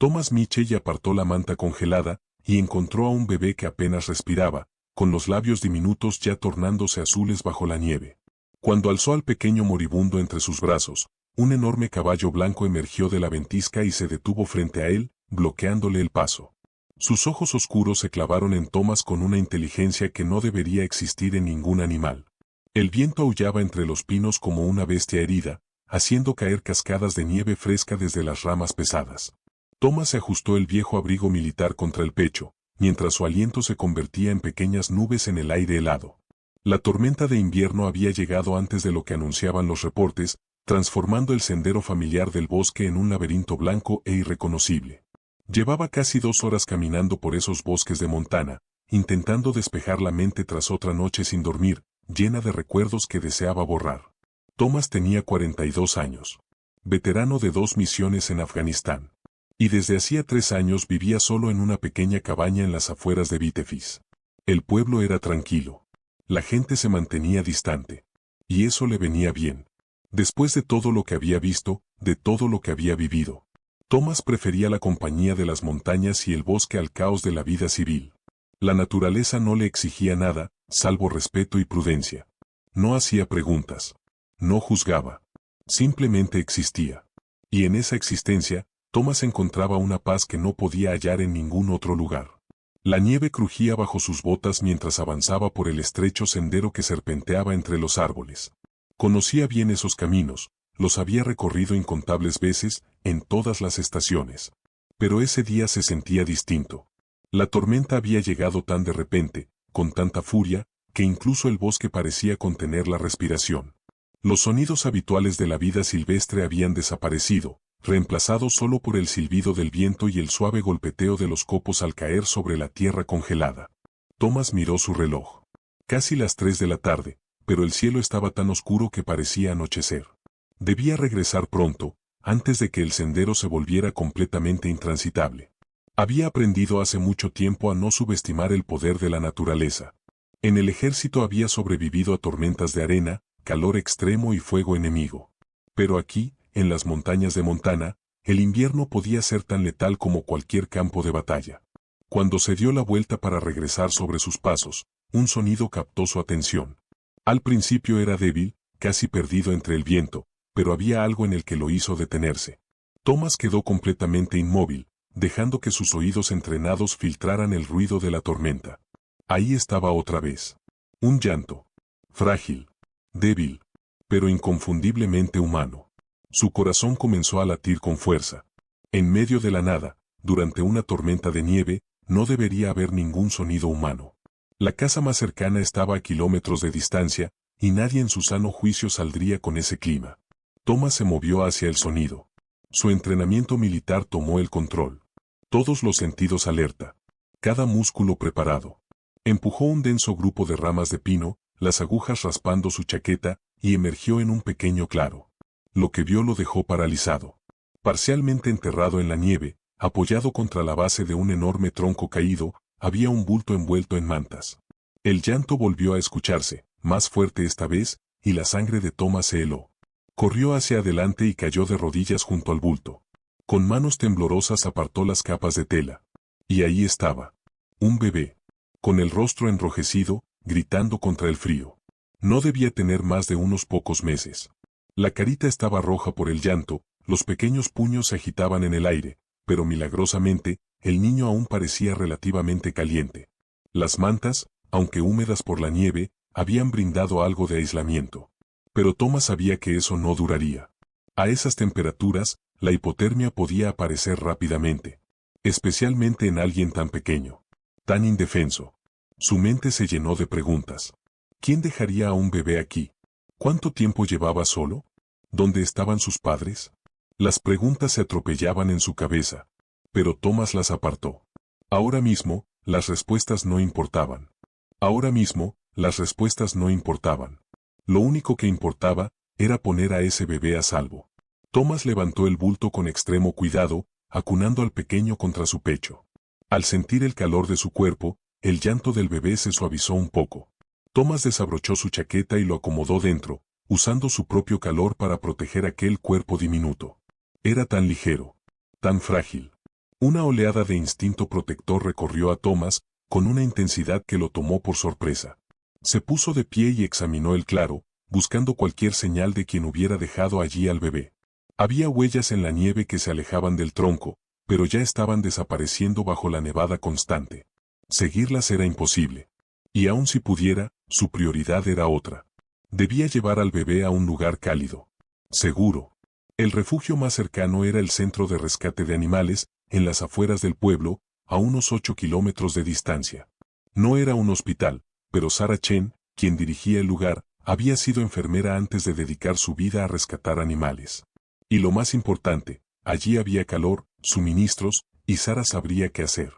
Thomas Mitchell apartó la manta congelada y encontró a un bebé que apenas respiraba, con los labios diminutos ya tornándose azules bajo la nieve. Cuando alzó al pequeño moribundo entre sus brazos, un enorme caballo blanco emergió de la ventisca y se detuvo frente a él, bloqueándole el paso. Sus ojos oscuros se clavaron en Thomas con una inteligencia que no debería existir en ningún animal. El viento aullaba entre los pinos como una bestia herida, haciendo caer cascadas de nieve fresca desde las ramas pesadas. Thomas se ajustó el viejo abrigo militar contra el pecho, mientras su aliento se convertía en pequeñas nubes en el aire helado. La tormenta de invierno había llegado antes de lo que anunciaban los reportes, transformando el sendero familiar del bosque en un laberinto blanco e irreconocible. Llevaba casi 2 horas caminando por esos bosques de Montana, intentando despejar la mente tras otra noche sin dormir, llena de recuerdos que deseaba borrar. Thomas tenía 42 años. Veterano de 2 misiones en Afganistán. Y desde hacía 3 años vivía solo en una pequeña cabaña en las afueras de Vitefis. El pueblo era tranquilo. La gente se mantenía distante. Y eso le venía bien. Después de todo lo que había visto, de todo lo que había vivido, Thomas prefería la compañía de las montañas y el bosque al caos de la vida civil. La naturaleza no le exigía nada, salvo respeto y prudencia. No hacía preguntas. No juzgaba. Simplemente existía. Y en esa existencia, Thomas encontraba una paz que no podía hallar en ningún otro lugar. La nieve crujía bajo sus botas mientras avanzaba por el estrecho sendero que serpenteaba entre los árboles. Conocía bien esos caminos, los había recorrido incontables veces, en todas las estaciones. Pero ese día se sentía distinto. La tormenta había llegado tan de repente, con tanta furia, que incluso el bosque parecía contener la respiración. Los sonidos habituales de la vida silvestre habían desaparecido, reemplazados solo por el silbido del viento y el suave golpeteo de los copos al caer sobre la tierra congelada. Thomas miró su reloj. Casi las 3 de la tarde, pero el cielo estaba tan oscuro que parecía anochecer. Debía regresar pronto, antes de que el sendero se volviera completamente intransitable. Había aprendido hace mucho tiempo a no subestimar el poder de la naturaleza. En el ejército había sobrevivido a tormentas de arena, calor extremo y fuego enemigo. Pero aquí, en las montañas de Montana, el invierno podía ser tan letal como cualquier campo de batalla. Cuando se dio la vuelta para regresar sobre sus pasos, un sonido captó su atención. Al principio era débil, casi perdido entre el viento, pero había algo en el que lo hizo detenerse. Thomas quedó completamente inmóvil, dejando que sus oídos entrenados filtraran el ruido de la tormenta. Ahí estaba otra vez. Un llanto. Frágil. Débil. Pero inconfundiblemente humano. Su corazón comenzó a latir con fuerza. En medio de la nada, durante una tormenta de nieve, no debería haber ningún sonido humano. La casa más cercana estaba a kilómetros de distancia, y nadie en su sano juicio saldría con ese clima. Thomas se movió hacia el sonido. Su entrenamiento militar tomó el control. Todos los sentidos alerta. Cada músculo preparado. Empujó un denso grupo de ramas de pino, las agujas raspando su chaqueta, y emergió en un pequeño claro. Lo que vio lo dejó paralizado. Parcialmente enterrado en la nieve, apoyado contra la base de un enorme tronco caído, había un bulto envuelto en mantas. El llanto volvió a escucharse, más fuerte esta vez, y la sangre de Thomas se heló. Corrió hacia adelante y cayó de rodillas junto al bulto. Con manos temblorosas apartó las capas de tela. Y ahí estaba. Un bebé. Con el rostro enrojecido, gritando contra el frío. No debía tener más de unos pocos meses. La carita estaba roja por el llanto, los pequeños puños se agitaban en el aire, pero milagrosamente, el niño aún parecía relativamente caliente. Las mantas, aunque húmedas por la nieve, habían brindado algo de aislamiento. Pero Thomas sabía que eso no duraría. A esas temperaturas, la hipotermia podía aparecer rápidamente. Especialmente en alguien tan pequeño. Tan indefenso. Su mente se llenó de preguntas. ¿Quién dejaría a un bebé aquí? ¿Cuánto tiempo llevaba solo? ¿Dónde estaban sus padres? Las preguntas se atropellaban en su cabeza. Pero Thomas las apartó. Ahora mismo, las respuestas no importaban. Ahora mismo, las respuestas no importaban. Lo único que importaba, era poner a ese bebé a salvo. Thomas levantó el bulto con extremo cuidado, acunando al pequeño contra su pecho. Al sentir el calor de su cuerpo, el llanto del bebé se suavizó un poco. Thomas desabrochó su chaqueta y lo acomodó dentro, usando su propio calor para proteger aquel cuerpo diminuto. Era tan ligero, tan frágil. Una oleada de instinto protector recorrió a Thomas, con una intensidad que lo tomó por sorpresa. Se puso de pie y examinó el claro, buscando cualquier señal de quien hubiera dejado allí al bebé. Había huellas en la nieve que se alejaban del tronco, pero ya estaban desapareciendo bajo la nevada constante. Seguirlas era imposible. Y aun si pudiera, su prioridad era otra. Debía llevar al bebé a un lugar cálido. Seguro. El refugio más cercano era el centro de rescate de animales, en las afueras del pueblo, a unos 8 kilómetros de distancia. No era un hospital, pero Sarah Chen, quien dirigía el lugar, había sido enfermera antes de dedicar su vida a rescatar animales. Y lo más importante, allí había calor, suministros, y Sarah sabría qué hacer.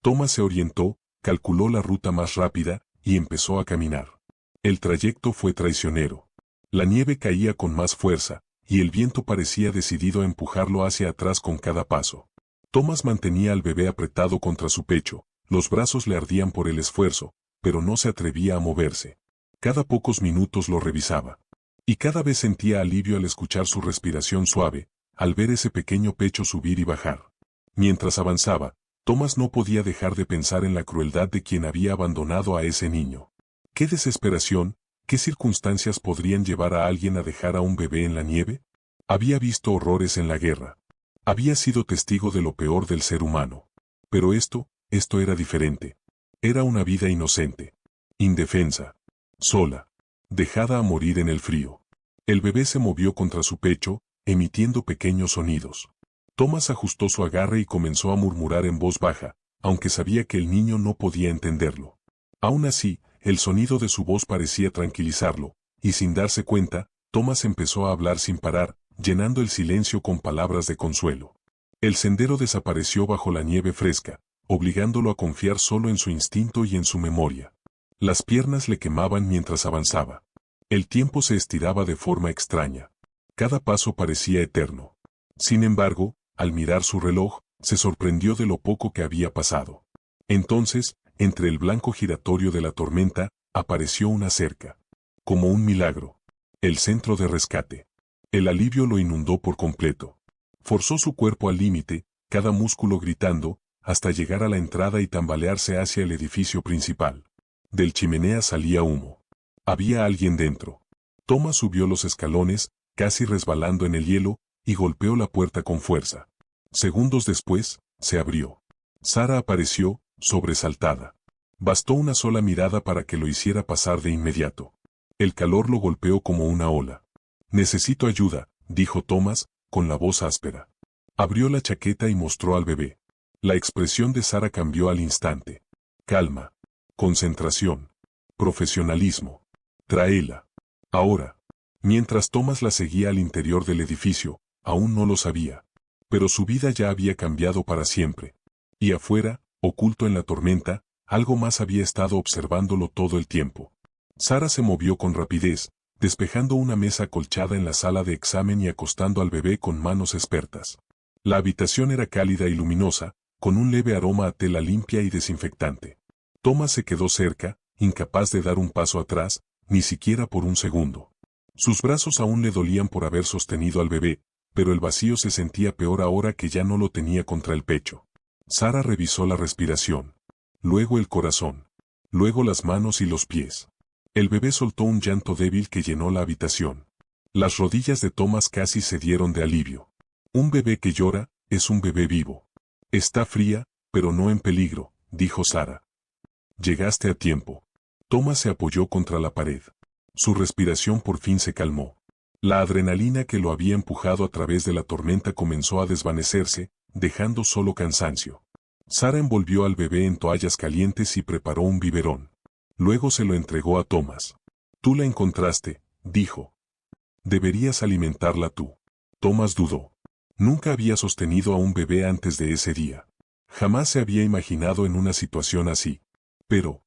Thomas se orientó, calculó la ruta más rápida, y empezó a caminar. El trayecto fue traicionero. La nieve caía con más fuerza, y el viento parecía decidido a empujarlo hacia atrás con cada paso. Thomas mantenía al bebé apretado contra su pecho, los brazos le ardían por el esfuerzo, pero no se atrevía a moverse. Cada pocos minutos lo revisaba. Y cada vez sentía alivio al escuchar su respiración suave, al ver ese pequeño pecho subir y bajar. Mientras avanzaba, Thomas no podía dejar de pensar en la crueldad de quien había abandonado a ese niño. ¡Qué desesperación! ¿Qué circunstancias podrían llevar a alguien a dejar a un bebé en la nieve? Había visto horrores en la guerra. Había sido testigo de lo peor del ser humano. Pero esto era diferente. Era una vida inocente. Indefensa. Sola. Dejada a morir en el frío. El bebé se movió contra su pecho, emitiendo pequeños sonidos. Thomas ajustó su agarre y comenzó a murmurar en voz baja, aunque sabía que el niño no podía entenderlo. Aún así, el sonido de su voz parecía tranquilizarlo, y sin darse cuenta, Thomas empezó a hablar sin parar, llenando el silencio con palabras de consuelo. El sendero desapareció bajo la nieve fresca, obligándolo a confiar solo en su instinto y en su memoria. Las piernas le quemaban mientras avanzaba. El tiempo se estiraba de forma extraña. Cada paso parecía eterno. Sin embargo, al mirar su reloj, se sorprendió de lo poco que había pasado. Entonces, entre el blanco giratorio de la tormenta, apareció una cerca. Como un milagro. El centro de rescate. El alivio lo inundó por completo. Forzó su cuerpo al límite, cada músculo gritando, hasta llegar a la entrada y tambalearse hacia el edificio principal. Del chimenea salía humo. Había alguien dentro. Thomas subió los escalones, casi resbalando en el hielo, y golpeó la puerta con fuerza. Segundos después, se abrió. Sarah apareció, sobresaltada. Bastó una sola mirada para que lo hiciera pasar de inmediato. El calor lo golpeó como una ola. «Necesito ayuda», dijo Thomas, con la voz áspera. Abrió la chaqueta y mostró al bebé. La expresión de Sarah cambió al instante. Calma. Concentración. Profesionalismo. Tráela. Ahora. Mientras Thomas la seguía al interior del edificio, aún no lo sabía. Pero su vida ya había cambiado para siempre. Y afuera, oculto en la tormenta, algo más había estado observándolo todo el tiempo. Sarah se movió con rapidez, despejando una mesa acolchada en la sala de examen y acostando al bebé con manos expertas. La habitación era cálida y luminosa, con un leve aroma a tela limpia y desinfectante. Thomas se quedó cerca, incapaz de dar un paso atrás, ni siquiera por un segundo. Sus brazos aún le dolían por haber sostenido al bebé, pero el vacío se sentía peor ahora que ya no lo tenía contra el pecho. Sarah revisó la respiración. Luego el corazón. Luego las manos y los pies. El bebé soltó un llanto débil que llenó la habitación. Las rodillas de Thomas casi cedieron de alivio. Un bebé que llora, es un bebé vivo. Está fría, pero no en peligro, dijo Sarah. Llegaste a tiempo. Thomas se apoyó contra la pared. Su respiración por fin se calmó. La adrenalina que lo había empujado a través de la tormenta comenzó a desvanecerse, dejando solo cansancio. Sarah envolvió al bebé en toallas calientes y preparó un biberón. Luego se lo entregó a Thomas. Tú la encontraste, dijo. Deberías alimentarla tú. Thomas dudó. Nunca había sostenido a un bebé antes de ese día. Jamás se había imaginado en una situación así. Pero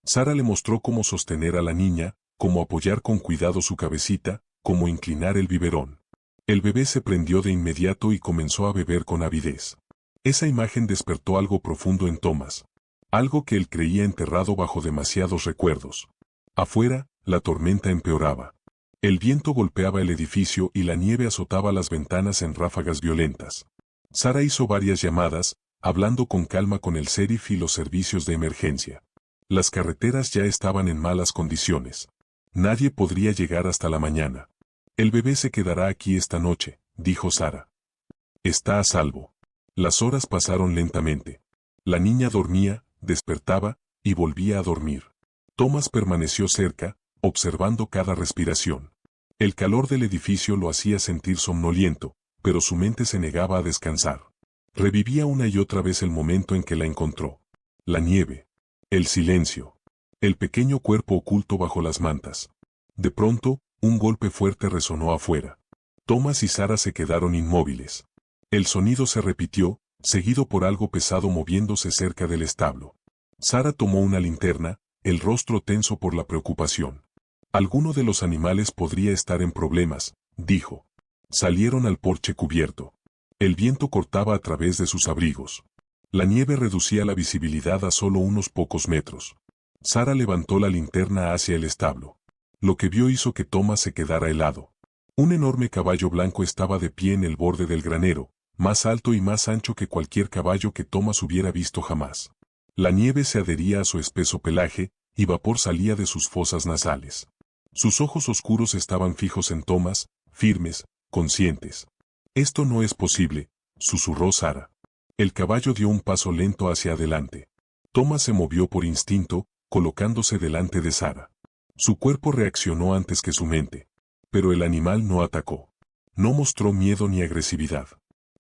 Sarah le mostró cómo sostener a la niña, cómo apoyar con cuidado su cabecita, cómo inclinar el biberón. El bebé se prendió de inmediato y comenzó a beber con avidez. Esa imagen despertó algo profundo en Thomas. Algo que él creía enterrado bajo demasiados recuerdos. Afuera, la tormenta empeoraba. El viento golpeaba el edificio y la nieve azotaba las ventanas en ráfagas violentas. Sarah hizo varias llamadas, hablando con calma con el sheriff y los servicios de emergencia. Las carreteras ya estaban en malas condiciones. Nadie podría llegar hasta la mañana. El bebé se quedará aquí esta noche, dijo Sara. Está a salvo. Las horas pasaron lentamente. La niña dormía, despertaba, y volvía a dormir. Thomas permaneció cerca, observando cada respiración. El calor del edificio lo hacía sentir somnoliento, pero su mente se negaba a descansar. Revivía una y otra vez el momento en que la encontró. La nieve. El silencio. El pequeño cuerpo oculto bajo las mantas. De pronto, un golpe fuerte resonó afuera. Thomas y Sara se quedaron inmóviles. El sonido se repitió, seguido por algo pesado moviéndose cerca del establo. Sara tomó una linterna, el rostro tenso por la preocupación. Alguno de los animales podría estar en problemas, dijo. Salieron al porche cubierto. El viento cortaba a través de sus abrigos. La nieve reducía la visibilidad a solo unos pocos metros. Sara levantó la linterna hacia el establo. Lo que vio hizo que Thomas se quedara helado. Un enorme caballo blanco estaba de pie en el borde del granero, más alto y más ancho que cualquier caballo que Thomas hubiera visto jamás. La nieve se adhería a su espeso pelaje, y vapor salía de sus fosas nasales. Sus ojos oscuros estaban fijos en Thomas, firmes, conscientes. «Esto no es posible», susurró Sara. El caballo dio un paso lento hacia adelante. Thomas se movió por instinto, colocándose delante de Sara. Su cuerpo reaccionó antes que su mente. Pero el animal no atacó. No mostró miedo ni agresividad.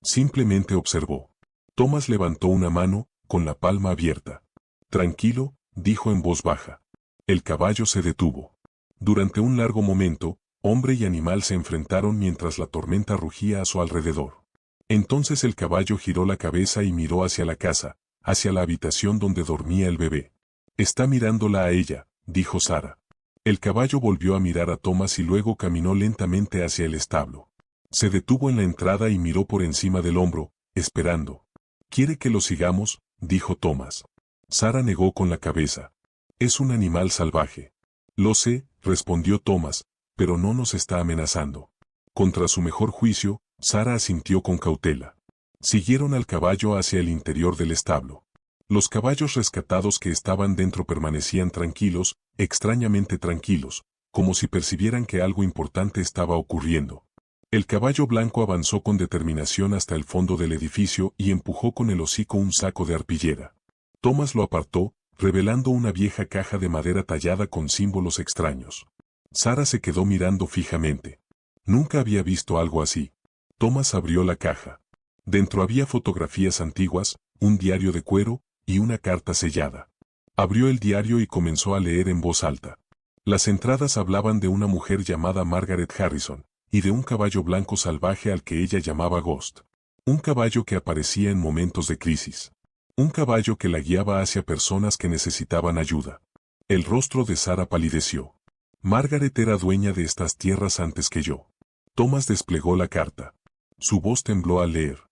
Simplemente observó. Thomas levantó una mano, con la palma abierta. «Tranquilo», dijo en voz baja. El caballo se detuvo. Durante un largo momento, hombre y animal se enfrentaron mientras la tormenta rugía a su alrededor. Entonces el caballo giró la cabeza y miró hacia la casa, hacia la habitación donde dormía el bebé. «Está mirándola a ella», dijo Sara. El caballo volvió a mirar a Thomas y luego caminó lentamente hacia el establo. Se detuvo en la entrada y miró por encima del hombro, esperando. «¿Quiere que lo sigamos?», dijo Thomas. Sara negó con la cabeza. «Es un animal salvaje». «Lo sé», respondió Thomas, «pero no nos está amenazando». Contra su mejor juicio, Sara asintió con cautela. Siguieron al caballo hacia el interior del establo. Los caballos rescatados que estaban dentro permanecían tranquilos, extrañamente tranquilos, como si percibieran que algo importante estaba ocurriendo. El caballo blanco avanzó con determinación hasta el fondo del edificio y empujó con el hocico un saco de arpillera. Thomas lo apartó, revelando una vieja caja de madera tallada con símbolos extraños. Sara se quedó mirando fijamente. Nunca había visto algo así. Thomas abrió la caja. Dentro había fotografías antiguas, un diario de cuero, y una carta sellada. Abrió el diario y comenzó a leer en voz alta. Las entradas hablaban de una mujer llamada Margaret Harrison, y de un caballo blanco salvaje al que ella llamaba Ghost. Un caballo que aparecía en momentos de crisis. Un caballo que la guiaba hacia personas que necesitaban ayuda. El rostro de Sara palideció. Margaret era dueña de estas tierras antes que yo. Thomas desplegó la carta. Su voz tembló al leer.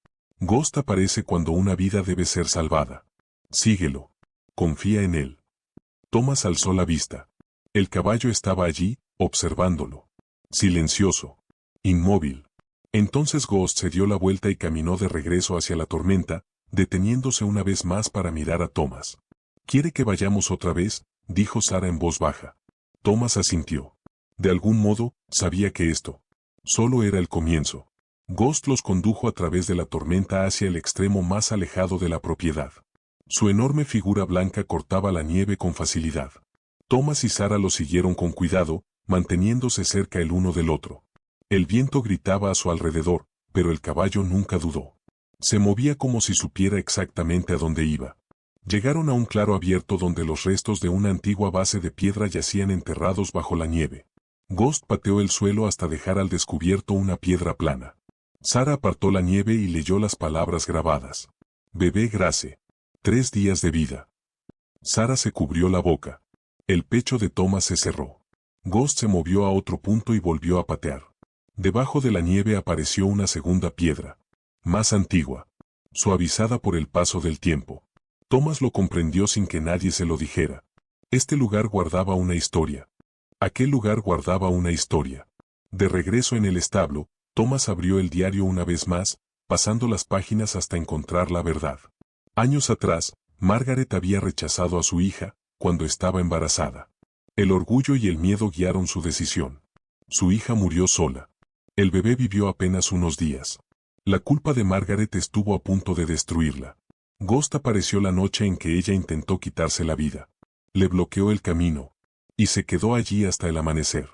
Ghost aparece cuando una vida debe ser salvada. Síguelo. Confía en él. Thomas alzó la vista. El caballo estaba allí, observándolo. Silencioso. Inmóvil. Entonces Ghost se dio la vuelta y caminó de regreso hacia la tormenta, deteniéndose una vez más para mirar a Thomas. «¿Quiere que vayamos otra vez?», dijo Sara en voz baja. Thomas asintió. De algún modo, sabía que esto solo era el comienzo. Ghost los condujo a través de la tormenta hacia el extremo más alejado de la propiedad. Su enorme figura blanca cortaba la nieve con facilidad. Thomas y Sara lo siguieron con cuidado, manteniéndose cerca el uno del otro. El viento gritaba a su alrededor, pero el caballo nunca dudó. Se movía como si supiera exactamente a dónde iba. Llegaron a un claro abierto donde los restos de una antigua base de piedra yacían enterrados bajo la nieve. Ghost pateó el suelo hasta dejar al descubierto una piedra plana. Sara apartó la nieve y leyó las palabras grabadas. «Bebé Grace. 3 días de vida». Sara se cubrió la boca. El pecho de Thomas se cerró. Ghost se movió a otro punto y volvió a patear. Debajo de la nieve apareció una segunda piedra. Más antigua. Suavizada por el paso del tiempo. Thomas lo comprendió sin que nadie se lo dijera. Este lugar guardaba una historia. Aquel lugar guardaba una historia. De regreso en el establo, Thomas abrió el diario una vez más, pasando las páginas hasta encontrar la verdad. Años atrás, Margaret había rechazado a su hija cuando estaba embarazada. El orgullo y el miedo guiaron su decisión. Su hija murió sola. El bebé vivió apenas unos días. La culpa de Margaret estuvo a punto de destruirla. Ghost apareció la noche en que ella intentó quitarse la vida. Le bloqueó el camino y se quedó allí hasta el amanecer.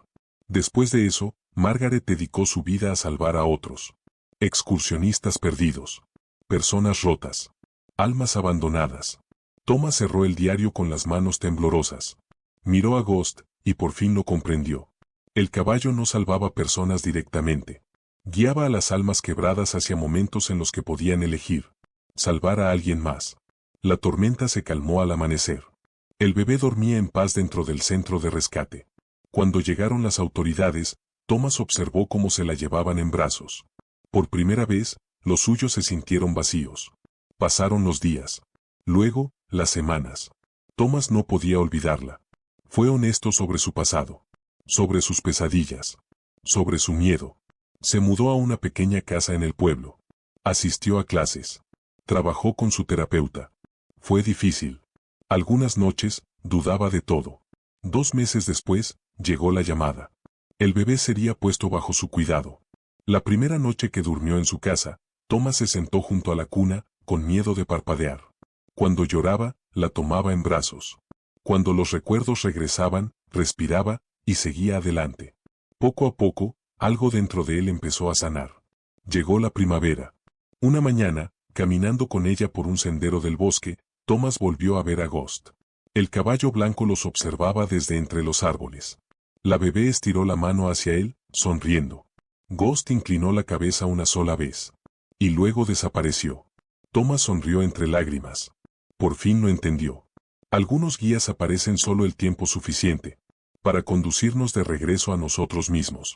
Después de eso, Margaret dedicó su vida a salvar a otros. Excursionistas perdidos. Personas rotas. Almas abandonadas. Thomas cerró el diario con las manos temblorosas. Miró a Ghost y por fin lo comprendió. El caballo no salvaba personas directamente. Guiaba a las almas quebradas hacia momentos en los que podían elegir salvar a alguien más. La tormenta se calmó al amanecer. El bebé dormía en paz dentro del centro de rescate. Cuando llegaron las autoridades, Thomas observó cómo se la llevaban en brazos. Por primera vez, los suyos se sintieron vacíos. Pasaron los días. Luego, las semanas. Thomas no podía olvidarla. Fue honesto sobre su pasado. Sobre sus pesadillas. Sobre su miedo. Se mudó a una pequeña casa en el pueblo. Asistió a clases. Trabajó con su terapeuta. Fue difícil. Algunas noches, dudaba de todo. 2 meses después, llegó la llamada. El bebé sería puesto bajo su cuidado. La primera noche que durmió en su casa, Thomas se sentó junto a la cuna, con miedo de parpadear. Cuando lloraba, la tomaba en brazos. Cuando los recuerdos regresaban, respiraba, y seguía adelante. Poco a poco, algo dentro de él empezó a sanar. Llegó la primavera. Una mañana, caminando con ella por un sendero del bosque, Thomas volvió a ver a Ghost. El caballo blanco los observaba desde entre los árboles. La bebé estiró la mano hacia él, sonriendo. Ghost inclinó la cabeza una sola vez. Y luego desapareció. Thomas sonrió entre lágrimas. Por fin lo entendió. Algunos guías aparecen solo el tiempo suficiente para conducirnos de regreso a nosotros mismos.